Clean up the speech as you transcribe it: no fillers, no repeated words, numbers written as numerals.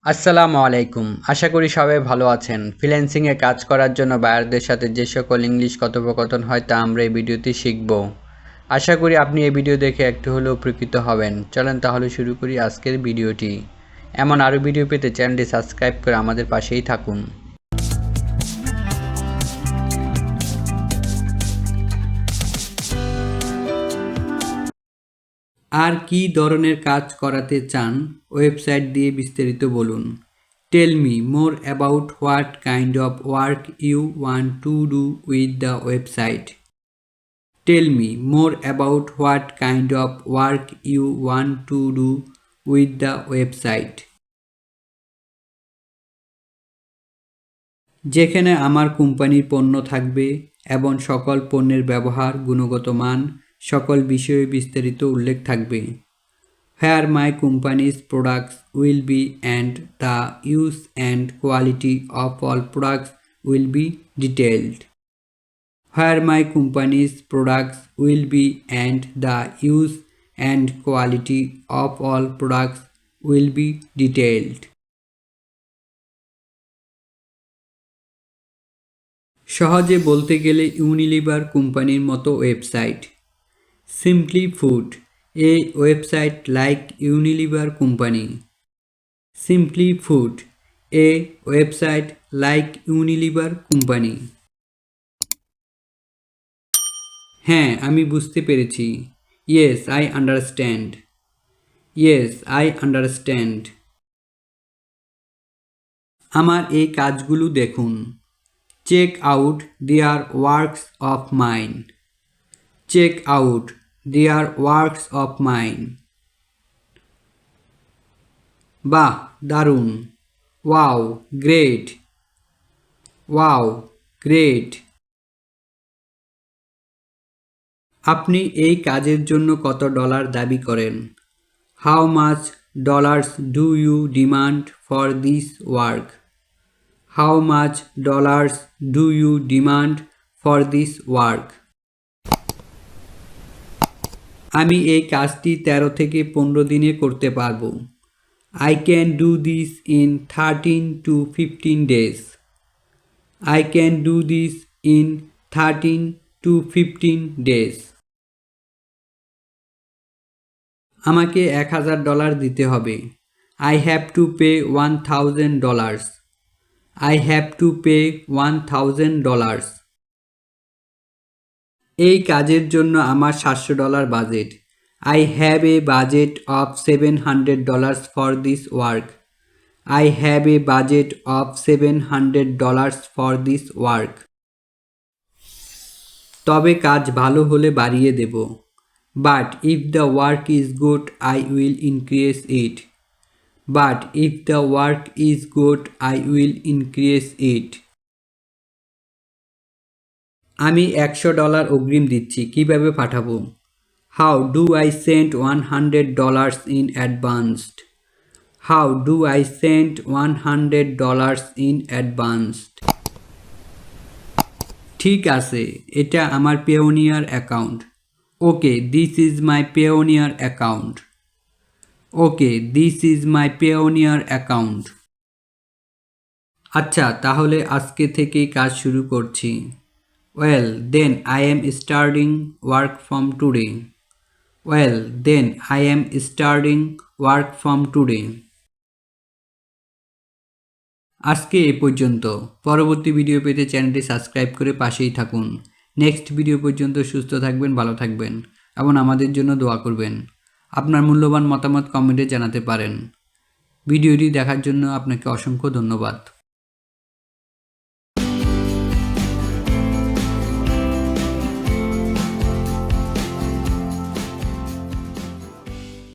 আসসালামু আলাইকুম। আশা করি সবাই ভালো আছেন। ফ্রিল্যান্সিংয়ে কাজ করার জন্য বায়ারদের সাথে যে সকল ইংলিশ কথোপকথন হয় তা আমরা এই ভিডিওতে শিখব। আশা করি আপনি এই ভিডিও দেখে একটু হলেও উপকৃত হবেন। চলেন তাহলে শুরু করি আজকের ভিডিওটি। এমন আরও ভিডিও পেতে চ্যানেলটি সাবস্ক্রাইব করে আমাদের পাশেই থাকুন। আর কি ধরনের কাজ করাতে চান ওয়েবসাইট দিয়ে বিস্তারিত বলুন। Tell me more about what kind of work you want to do with the website. Tell me more about what kind of work you want to do with the website. যেখানে আমার কোম্পানির পণ্য থাকবে এবং সকল পণ্যের ব্যবহার, গুণগত মান, সকল বিষয়ে বিস্তারিত উল্লেখ থাকবে। Where my company's products will be and the use and quality of all products will be detailed. Where my company's products will be and the use and quality of all products will be detailed. সহজে বলতে গেলে Unilever কোম্পানির মতো website. Simply food a website like Unilever Company. Simply Food, a website like Unilever Company. হ্যাঁ, আমি বুঝতে পেরেছি। Yes, I understand. Yes, I understand. আমার এই কাজগুলো দেখুন। Check out their works of mine. Check out their works of mine. বাহ, দারুণ। Wow, great. Wow, great. আপনি এই কাজের জন্য কত ডলার দাবি করেন? How much dollars do you demand for this work? How much dollars do you demand for this work? আমি এই কাজটি 13 থেকে 15 দিনে করতে পারবো। I can do this in 13 to 15 days. I can do this in 13 to 15 days. আমাকে $1000 দিতে হবে। I have to pay $1000. I have to pay $1000. এই কাজের জন্য আমার $700 budget. I have a budget of $700 for this work. I have a budget of $700 for this work. তবে কাজ ভালো হলে বাড়িয়ে দেব। But if the work is good, I will increase it. But if the work is good, I will increase it. আমি $100 অগ্রিম দিচ্ছি, কিভাবে পাঠাবো? How do I send $100 in advance? How do I send $100 in advance? ঠিক আছে, এটা আমার Payoneer account. Okay, this is my Payoneer account. Okay, this is my Payoneer account. আচ্ছা, তাহলে আজকে থেকেই কাজ শুরু করছি। Well, then I am starting work from today. Well, then I am starting work from today. আজকে এ পর্যন্ত। পরবর্তী ভিডিও পেতে চ্যানেলটি সাবস্ক্রাইব করে পাশেই থাকুন। নেক্সট ভিডিও পর্যন্ত সুস্থ থাকবেন, ভালো থাকবেন এবং আমাদের জন্য দোয়া করবেন। আপনার মূল্যবান মতামত কমেন্টে জানাতে পারেন। ভিডিওটি দেখার জন্য আপনাকে অসংখ্য ধন্যবাদ।